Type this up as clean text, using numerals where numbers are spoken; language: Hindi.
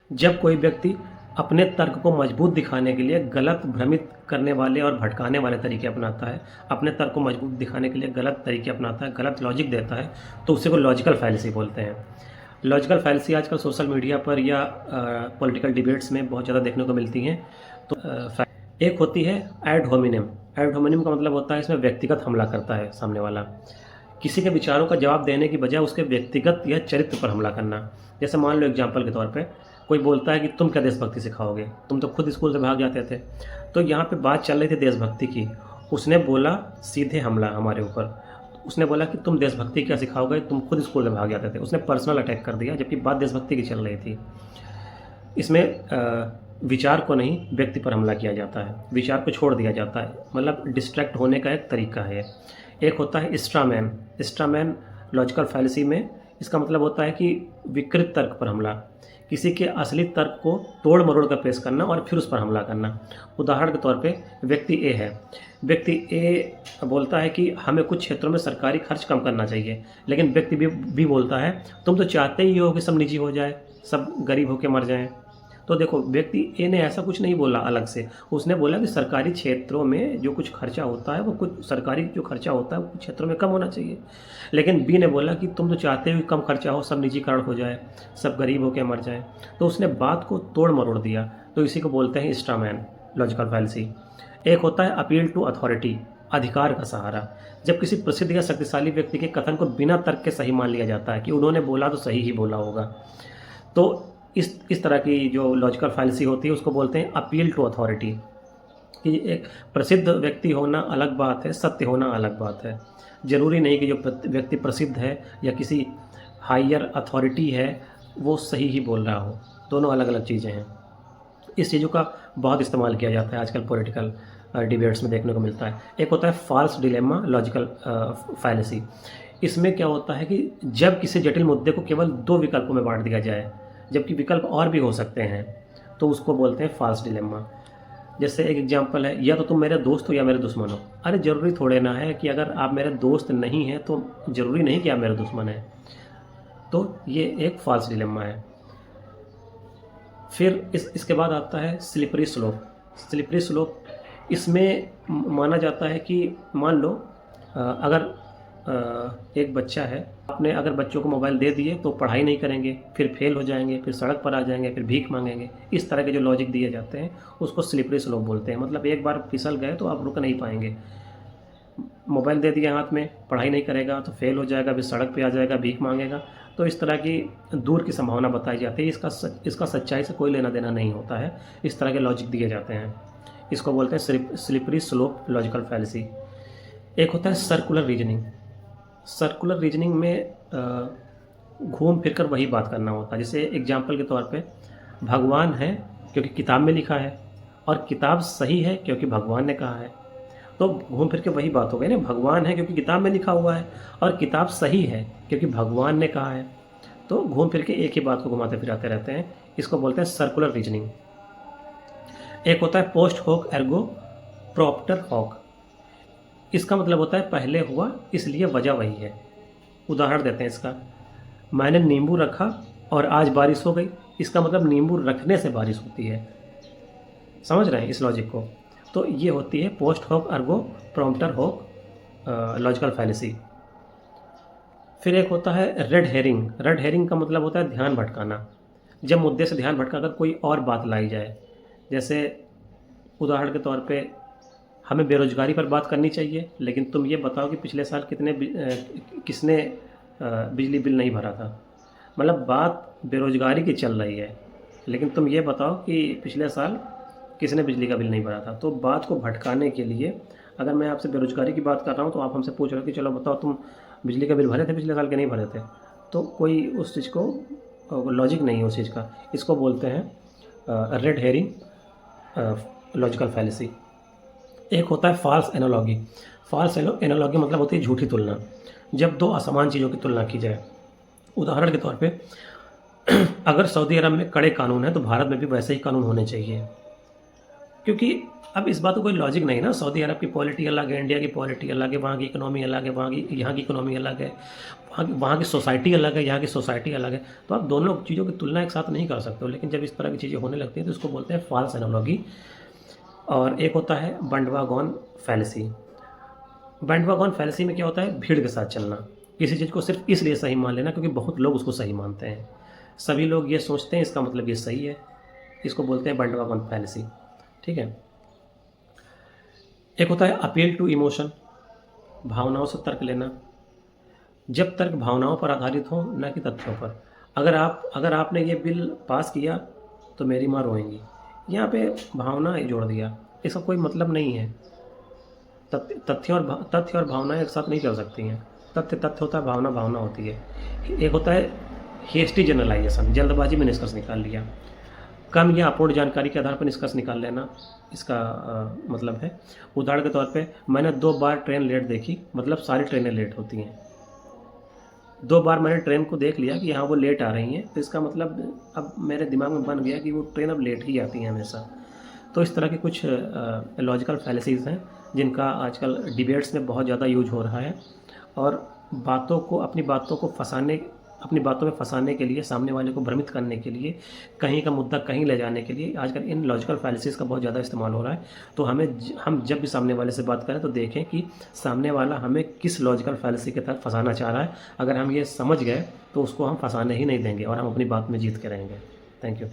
जब कोई व्यक्ति अपने तर्क को मजबूत दिखाने के लिए गलत, भ्रमित करने वाले और भटकाने वाले तरीके अपनाता है, अपने तर्क को मजबूत दिखाने के लिए गलत तरीके अपनाता है, गलत लॉजिक देता है, तो उसी को लॉजिकल फैलेसी बोलते हैं। लॉजिकल फैलेसी आजकल सोशल मीडिया पर या पॉलिटिकल डिबेट्स में बहुत ज़्यादा देखने को मिलती हैं। तो एक होती है एड होमिनेम। एड होमिनेम का मतलब होता है इसमें व्यक्तिगत हमला करता है सामने वाला, किसी के विचारों का जवाब देने की बजाय उसके व्यक्तिगत या चरित्र पर हमला करना। जैसे मान लो एग्जाम्पल के तौर पे कोई बोलता है कि तुम क्या देशभक्ति सिखाओगे, तुम तो खुद स्कूल से भाग जाते थे। तो यहाँ पे बात चल रही थी देशभक्ति की, उसने बोला सीधे हमला हमारे ऊपर, उसने बोला कि तुम देशभक्ति क्या सिखाओगे, तुम खुद स्कूल से भाग जाते थे। उसने पर्सनल अटैक कर दिया, जबकि बात देशभक्ति की चल रही थी। इसमें विचार को नहीं, व्यक्ति पर हमला किया जाता है, विचार को छोड़ दिया जाता है, मतलब डिस्ट्रैक्ट होने का एक तरीका है। एक होता है स्ट्रामैन। स्ट्रामैन लॉजिकल फैलेसी में इसका मतलब होता है कि विकृत तर्क पर हमला, किसी के असली तर्क को तोड़ मरोड़ कर पेश करना और फिर उस पर हमला करना। उदाहरण के तौर पे व्यक्ति ए है, व्यक्ति ए बोलता है कि हमें कुछ क्षेत्रों में सरकारी खर्च कम करना चाहिए, लेकिन व्यक्ति बी बोलता है तुम तो चाहते ही हो कि सब निजी हो जाए, सब गरीब होकर मर जाएं। तो देखो, व्यक्ति ए ने ऐसा कुछ नहीं बोला अलग से, उसने बोला कि सरकारी क्षेत्रों में जो कुछ खर्चा होता है वो कुछ सरकारी जो खर्चा होता है वो कुछ क्षेत्रों में कम होना चाहिए। लेकिन बी ने बोला कि तुम तो चाहते हो कि कम खर्चा हो, सब निजीकरण हो जाए, सब गरीब होकर मर जाए। तो उसने बात को तोड़ मरोड़ दिया। तो इसी को बोलते हैं स्ट्रामैन, लॉजिकल फैलेसी। एक होता है अपील टू अथॉरिटी, अधिकार का सहारा। जब किसी प्रसिद्ध या शक्तिशाली व्यक्ति के कथन को बिना तर्क के सही मान लिया जाता है कि उन्होंने बोला तो सही ही बोला होगा। तो इस तरह की जो लॉजिकल फैलेसी होती है उसको बोलते हैं अपील टू अथॉरिटी। कि एक प्रसिद्ध व्यक्ति होना अलग बात है, सत्य होना अलग बात है। ज़रूरी नहीं कि जो व्यक्ति प्रसिद्ध है या किसी हायर अथॉरिटी है वो सही ही बोल रहा हो, दोनों अलग अलग चीज़ें हैं। इस चीज़ों का बहुत इस्तेमाल किया जाता है आजकल पॉलिटिकल डिबेट्स में देखने को मिलता है। एक होता है फॉल्स डिलेमा लॉजिकल फैलेसी। इसमें क्या होता है कि जब किसी जटिल मुद्दे को केवल दो विकल्पों में बांट दिया जाए, जबकि विकल्प और भी हो सकते हैं, तो उसको बोलते हैं फॉल्स डिलेमा। जैसे एक एग्जांपल है, या तो तुम मेरे दोस्त हो या मेरे दुश्मन हो। अरे ज़रूरी थोड़े ना है कि अगर आप मेरे दोस्त नहीं हैं तो ज़रूरी नहीं कि आप मेरे दुश्मन हैं। तो ये एक फॉल्स डिलेमा है। फिर इसके बाद आता है स्लिपरी स्लोप। स्लिपरी स्लोप इसमें माना जाता है कि मान लो अगर एक बच्चा है, आपने अगर बच्चों को मोबाइल दे दिए तो पढ़ाई नहीं करेंगे, फिर फेल हो जाएंगे, फिर सड़क पर आ जाएंगे, फिर भीख मांगेंगे। इस तरह के जो लॉजिक दिए जाते हैं उसको स्लिपरी स्लोप बोलते हैं। मतलब एक बार फिसल गए तो आप रुक नहीं पाएंगे। मोबाइल दे दिया हाथ में, पढ़ाई नहीं करेगा तो फेल हो जाएगा, फिर सड़क पे आ जाएगा, भीख मांगेगा। तो इस तरह की दूर की संभावना बताई जाती है। इसका सच्चाई से कोई लेना देना नहीं होता है। इस तरह के लॉजिक दिए जाते हैं, इसको बोलते हैं स्लिपरी स्लोप लॉजिकल फैलेसी। एक होता है सर्कुलर रीजनिंग। सर्कुलर रीजनिंग में घूम फिर कर वही बात करना होता है। जैसे एग्जाम्पल के तौर पे भगवान है क्योंकि किताब में लिखा है, और किताब सही है क्योंकि भगवान ने कहा है। तो घूम फिर के वही बात हो गई ना, भगवान है क्योंकि किताब में लिखा हुआ है, और किताब सही है क्योंकि भगवान ने कहा है। तो घूम फिर के एक ही बात को घुमाते फिराते रहते हैं। इसको बोलते हैं सर्कुलर रीजनिंग। एक होता है पोस्ट होक एर्गो प्रॉप्टर हॉक। इसका मतलब होता है पहले हुआ इसलिए वजह वही है। उदाहरण देते हैं इसका, मैंने नींबू रखा और आज बारिश हो गई। इसका मतलब नींबू रखने से बारिश होती है। समझ रहे हैं इस लॉजिक को? तो ये होती है पोस्ट होक अर्गो प्रॉम्प्टर होक लॉजिकल फैलेसी। फिर एक होता है रेड हेरिंग। रेड हेरिंग का मतलब होता है ध्यान भटकाना। जब मुद्दे से ध्यान भटकाकर कोई और बात लाई जाए। जैसे उदाहरण के तौर पे हमें बेरोजगारी पर बात करनी चाहिए, लेकिन तुम ये बताओ कि पिछले साल किसने बिजली बिल नहीं भरा था। मतलब बात बेरोजगारी की चल रही है, लेकिन तुम ये बताओ कि पिछले साल किसने बिजली का बिल नहीं भरा था। तो बात को भटकाने के लिए अगर मैं आपसे बेरोजगारी की बात कर रहा हूँ तो आप हमसे पूछ रहे हो कि चलो बताओ तुम बिजली का बिल भरे थे पिछले साल के नहीं भरे थे। तो कोई उस चीज़ को लॉजिक नहीं है उस चीज़ का। इसको बोलते हैं रेड हेरिंग लॉजिकल फैलेसी। एक होता है फॉल्स एनालॉगी। फॉल्स एनालॉगी मतलब होती है झूठी तुलना। जब दो असमान चीज़ों की तुलना की जाए। उदाहरण के तौर पे अगर सऊदी अरब में कड़े कानून हैं तो भारत में भी वैसे ही कानून होने चाहिए, क्योंकि अब इस बात को कोई लॉजिक नहीं ना, सऊदी अरब की पॉलिटी अलग है, इंडिया की पॉलिटी अलग है, वहाँ की इकोनॉमी अलग है, यहाँ की इकोनॉमी अलग है, वहाँ की सोसाइटी अलग है, यहाँ की सोसाइटी अलग है। तो आप दोनों चीज़ों की तुलना एक साथ नहीं कर सकते हो। लेकिन जब इस तरह की चीज़ें होने लगती हैं तो इसको बोलते हैं फॉल्स एनालॉजी। और एक होता है बंडवागॉन फैलेसी। बंडवागॉन फैलेसी में क्या होता है, भीड़ के साथ चलना, किसी चीज़ को सिर्फ इसलिए सही मान लेना क्योंकि बहुत लोग उसको सही मानते हैं, सभी लोग ये सोचते हैं इसका मतलब ये सही है, इसको बोलते हैं बंडवागॉन फैलेसी। ठीक है। एक होता है अपील टू इमोशन, भावनाओं से तर्क लेना। जब तर्क भावनाओं पर आधारित हो न कि तथ्यों पर। अगर आपने ये बिल पास किया तो मेरी माँ रोएंगी, यहाँ पे भावना जोड़ दिया, इसका कोई मतलब नहीं है। तथ्य और भावनाएं एक साथ नहीं चल सकती हैं। तथ्य तथ्य होता है, भावना भावना होती है। एक होता है हेस्टी जनरलाइजेशन, जल्दबाजी में निष्कर्ष निकाल लिया। कम या अपूर्ण जानकारी के आधार पर निष्कर्ष निकाल लेना, इसका मतलब है। उदाहरण के तौर पे मैंने 2 बार ट्रेन लेट देखी, मतलब सारी ट्रेनें लेट होती हैं। 2 बार मैंने ट्रेन को देख लिया कि हाँ वो लेट आ रही हैं, तो इसका मतलब अब मेरे दिमाग में बन गया कि वो ट्रेन अब लेट ही आती हैं हमेशा। तो इस तरह के कुछ लॉजिकल फैलेसीज़ हैं जिनका आजकल डिबेट्स में बहुत ज़्यादा यूज हो रहा है। और अपनी बातों में फंसाने के लिए, सामने वाले को भ्रमित करने के लिए, कहीं का मुद्दा कहीं ले जाने के लिए आजकल इन लॉजिकल फैलेसीज़ का बहुत ज़्यादा इस्तेमाल हो रहा है। तो हम जब भी सामने वाले से बात करें तो देखें कि सामने वाला हमें किस लॉजिकल फैलेसी के तहत फंसाना चाह रहा है। अगर हम ये समझ गए तो उसको हम फंसाने ही नहीं देंगे और हम अपनी बात में जीत के रहेंगे। Thank you.